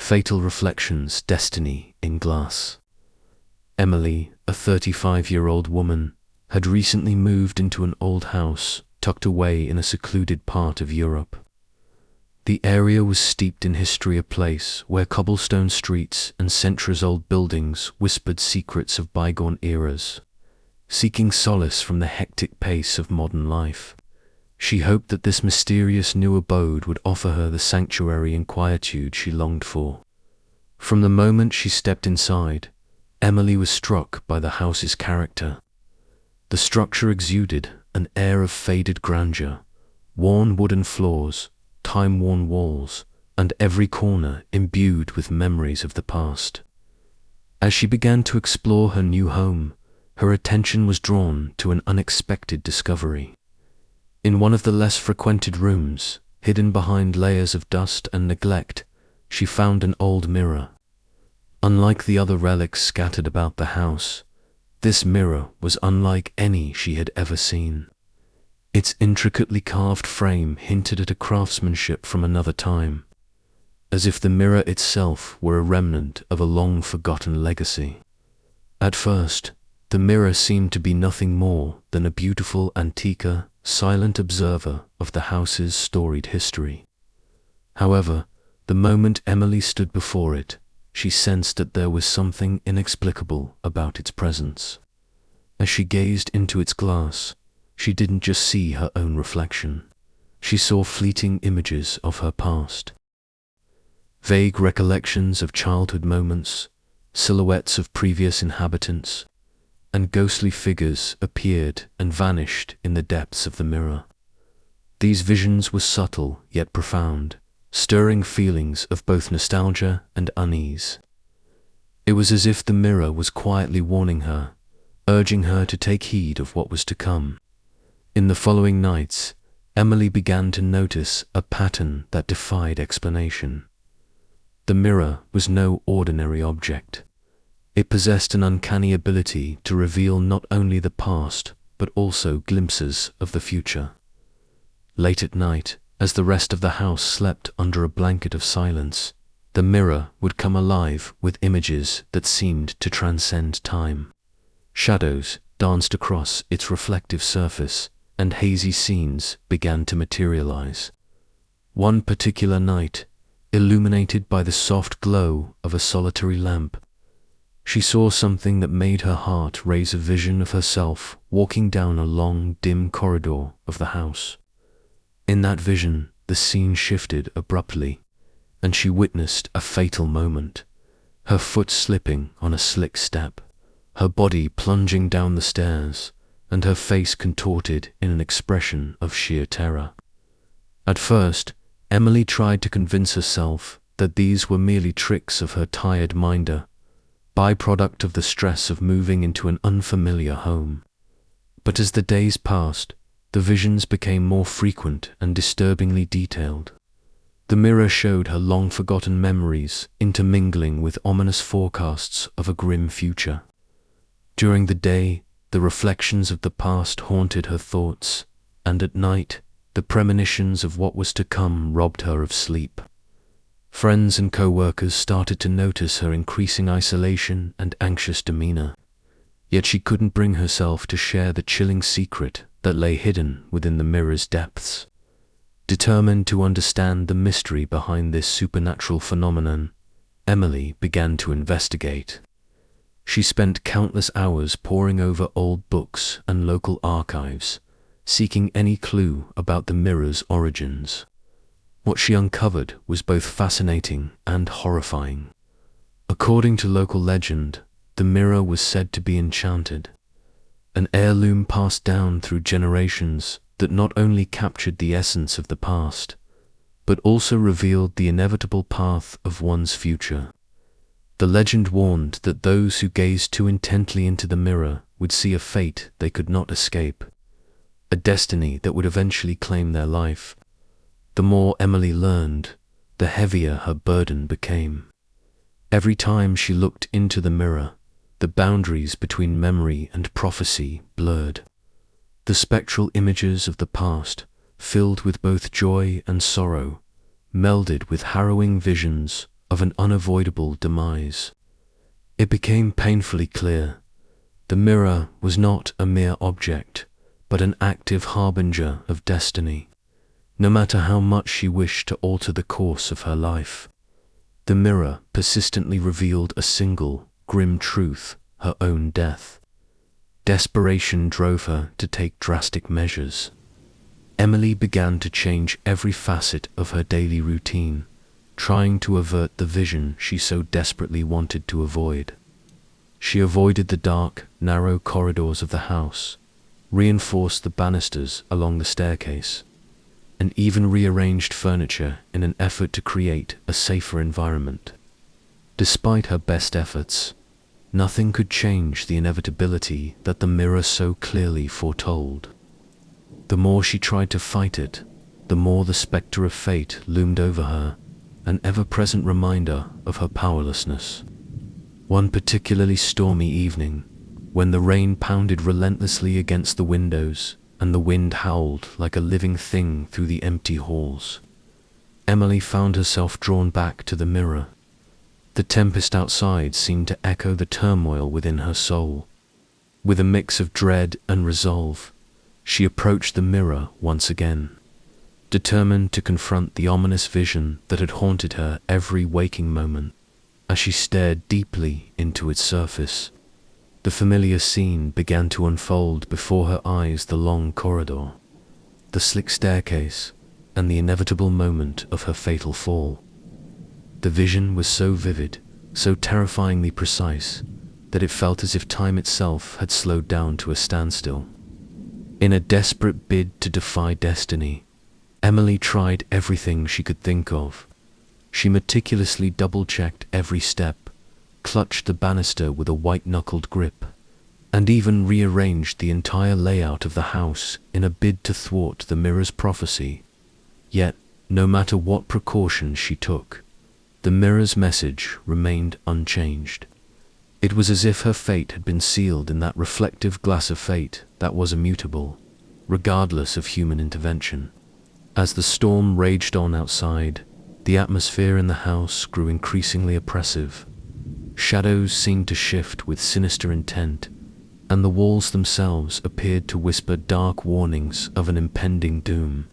Fatal Reflections, Destiny in Glass. Emily, a 35-year-old woman, had recently moved into an old house tucked away in a secluded part of Europe. The area was steeped in history, a place where cobblestone streets and centuries-old buildings whispered secrets of bygone eras. Seeking solace from the hectic pace of modern life, she hoped that this mysterious new abode would offer her the sanctuary and quietude she longed for. From the moment she stepped inside, Emily was struck by the house's character. The structure exuded an air of faded grandeur, worn wooden floors, time-worn walls, and every corner imbued with memories of the past. As she began to explore her new home, her attention was drawn to an unexpected discovery. In one of the less frequented rooms, hidden behind layers of dust and neglect, she found an old mirror. Unlike the other relics scattered about the house, this mirror was unlike any she had ever seen. Its intricately carved frame hinted at a craftsmanship from another time, as if the mirror itself were a remnant of a long-forgotten legacy. At first, the mirror seemed to be nothing more than a beautiful antiquer, silent observer of the house's storied history. However, the moment Emily stood before it, she sensed that there was something inexplicable about its presence. As she gazed into its glass, she didn't just see her own reflection. She saw fleeting images of her past. Vague recollections of childhood moments, silhouettes of previous inhabitants, and ghostly figures appeared and vanished in the depths of the mirror. These visions were subtle yet profound, stirring feelings of both nostalgia and unease. It was as if the mirror was quietly warning her, urging her to take heed of what was to come. In the following nights, Emily began to notice a pattern that defied explanation. The mirror was no ordinary object. It possessed an uncanny ability to reveal not only the past, but also glimpses of the future. Late at night, as the rest of the house slept under a blanket of silence, the mirror would come alive with images that seemed to transcend time. Shadows danced across its reflective surface, and hazy scenes began to materialize. One particular night, illuminated by the soft glow of a solitary lamp, she saw something that made her heart race, a vision of herself walking down a long, dim corridor of the house. In that vision, the scene shifted abruptly, and she witnessed a fatal moment, her foot slipping on a slick step, her body plunging down the stairs, and her face contorted in an expression of sheer terror. At first, Emily tried to convince herself that these were merely tricks of her tired minder, byproduct of the stress of moving into an unfamiliar home. But as the days passed, the visions became more frequent and disturbingly detailed. The mirror showed her long-forgotten memories intermingling with ominous forecasts of a grim future. During the day, the reflections of the past haunted her thoughts, and at night, the premonitions of what was to come robbed her of sleep. Friends and co-workers started to notice her increasing isolation and anxious demeanor, yet she couldn't bring herself to share the chilling secret that lay hidden within the mirror's depths. Determined to understand the mystery behind this supernatural phenomenon, Emily began to investigate. She spent countless hours poring over old books and local archives, seeking any clue about the mirror's origins. What she uncovered was both fascinating and horrifying. According to local legend, the mirror was said to be enchanted, an heirloom passed down through generations that not only captured the essence of the past, but also revealed the inevitable path of one's future. The legend warned that those who gazed too intently into the mirror would see a fate they could not escape, a destiny that would eventually claim their life. The more Emily learned, the heavier her burden became. Every time she looked into the mirror, the boundaries between memory and prophecy blurred. The spectral images of the past, filled with both joy and sorrow, melded with harrowing visions of an unavoidable demise. It became painfully clear. The mirror was not a mere object, but an active harbinger of destiny. No matter how much she wished to alter the course of her life, the mirror persistently revealed a single, grim truth: her own death. Desperation drove her to take drastic measures. Emily began to change every facet of her daily routine, trying to avert the vision she so desperately wanted to avoid. She avoided the dark, narrow corridors of the house, reinforced the banisters along the staircase, and even rearranged furniture in an effort to create a safer environment. Despite her best efforts, nothing could change the inevitability that the mirror so clearly foretold. The more she tried to fight it, the more the spectre of fate loomed over her, an ever-present reminder of her powerlessness. One particularly stormy evening, when the rain pounded relentlessly against the windows and the wind howled like a living thing through the empty halls, Emily found herself drawn back to the mirror. The tempest outside seemed to echo the turmoil within her soul. With a mix of dread and resolve, she approached the mirror once again, determined to confront the ominous vision that had haunted her every waking moment. As she stared deeply into its surface, the familiar scene began to unfold before her eyes: the long corridor, the slick staircase, and the inevitable moment of her fatal fall. The vision was so vivid, so terrifyingly precise, that it felt as if time itself had slowed down to a standstill. In a desperate bid to defy destiny, Emily tried everything she could think of. She meticulously double-checked every step, clutched the banister with a white-knuckled grip, and even rearranged the entire layout of the house in a bid to thwart the mirror's prophecy. Yet, no matter what precautions she took, the mirror's message remained unchanged. It was as if her fate had been sealed in that reflective glass of fate that was immutable, regardless of human intervention. As the storm raged on outside, the atmosphere in the house grew increasingly oppressive. Shadows seemed to shift with sinister intent, and the walls themselves appeared to whisper dark warnings of an impending doom.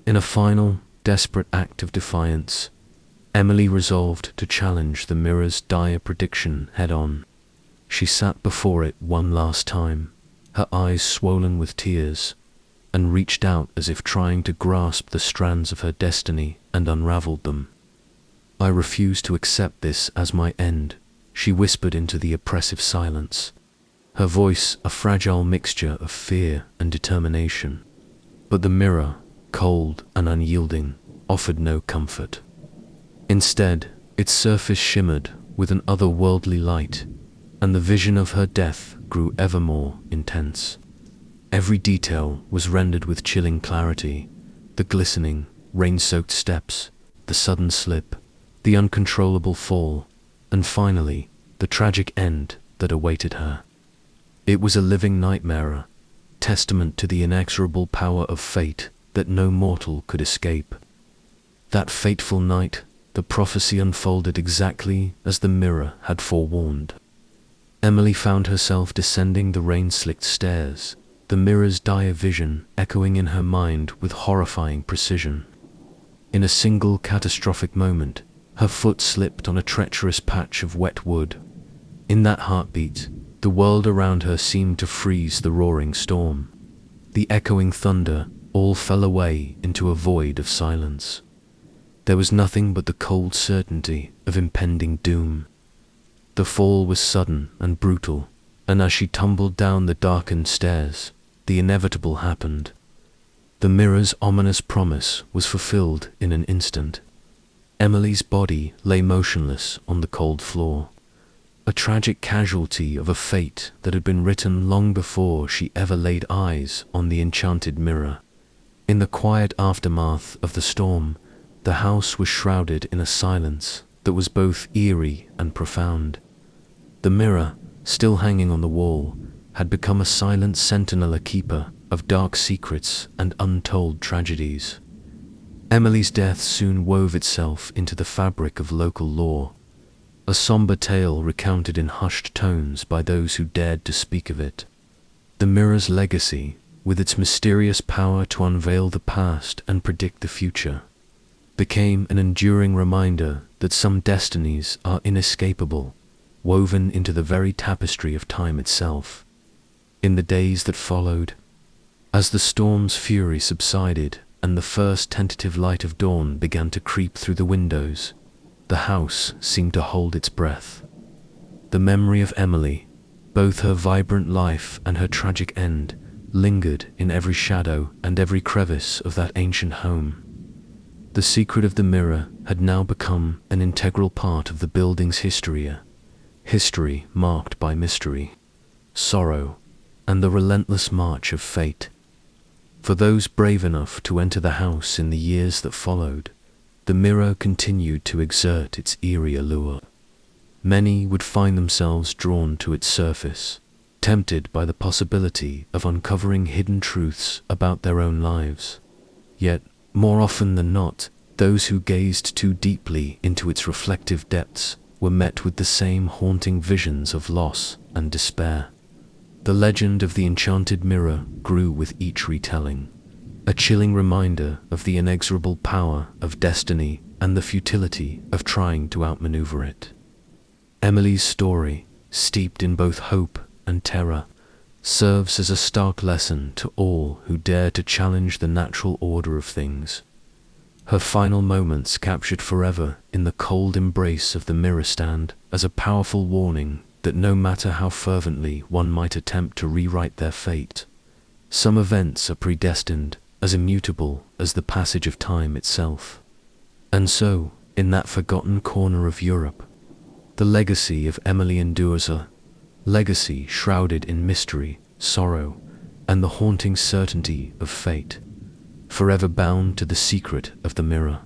In a final, desperate act of defiance, Emily resolved to challenge the mirror's dire prediction head-on. She sat before it one last time, her eyes swollen with tears, and reached out as if trying to grasp the strands of her destiny and unraveled them. "I refuse to accept this as my end," she whispered into the oppressive silence, her voice a fragile mixture of fear and determination. But the mirror, cold and unyielding, offered no comfort. Instead, its surface shimmered with an otherworldly light, and the vision of her death grew ever more intense. Every detail was rendered with chilling clarity: the glistening, rain-soaked steps, the sudden slip, the uncontrollable fall, and finally, the tragic end that awaited her. It was a living nightmare, testament to the inexorable power of fate that no mortal could escape. That fateful night, the prophecy unfolded exactly as the mirror had forewarned. Emily found herself descending the rain-slicked stairs, the mirror's dire vision echoing in her mind with horrifying precision. In a single catastrophic moment, her foot slipped on a treacherous patch of wet wood. In that heartbeat, the world around her seemed to freeze the roaring storm. The echoing thunder all fell away into a void of silence. There was nothing but the cold certainty of impending doom. The fall was sudden and brutal, and as she tumbled down the darkened stairs, the inevitable happened. The mirror's ominous promise was fulfilled in an instant. Emily's body lay motionless on the cold floor, a tragic casualty of a fate that had been written long before she ever laid eyes on the enchanted mirror. In the quiet aftermath of the storm, the house was shrouded in a silence that was both eerie and profound. The mirror, still hanging on the wall, had become a silent sentinel, a keeper of dark secrets and untold tragedies. Emily's death soon wove itself into the fabric of local lore, a somber tale recounted in hushed tones by those who dared to speak of it. The mirror's legacy, with its mysterious power to unveil the past and predict the future, became an enduring reminder that some destinies are inescapable, woven into the very tapestry of time itself. In the days that followed, as the storm's fury subsided and the first tentative light of dawn began to creep through the windows, the house seemed to hold its breath. The memory of Emily, both her vibrant life and her tragic end, lingered in every shadow and every crevice of that ancient home. The secret of the mirror had now become an integral part of the building's history, a history marked by mystery, sorrow, and the relentless march of fate. For those brave enough to enter the house in the years that followed, the mirror continued to exert its eerie allure. Many would find themselves drawn to its surface, tempted by the possibility of uncovering hidden truths about their own lives. Yet, more often than not, those who gazed too deeply into its reflective depths were met with the same haunting visions of loss and despair. The legend of the enchanted mirror grew with each retelling, a chilling reminder of the inexorable power of destiny and the futility of trying to outmaneuver it. Emily's story, steeped in both hope and terror, serves as a stark lesson to all who dare to challenge the natural order of things. Her final moments captured forever in the cold embrace of the mirror stand as a powerful warning that no matter how fervently one might attempt to rewrite their fate, some events are predestined, as immutable as the passage of time itself. And so, in that forgotten corner of Europe, the legacy of Emily endures, a legacy shrouded in mystery, sorrow, and the haunting certainty of fate, forever bound to the secret of the mirror.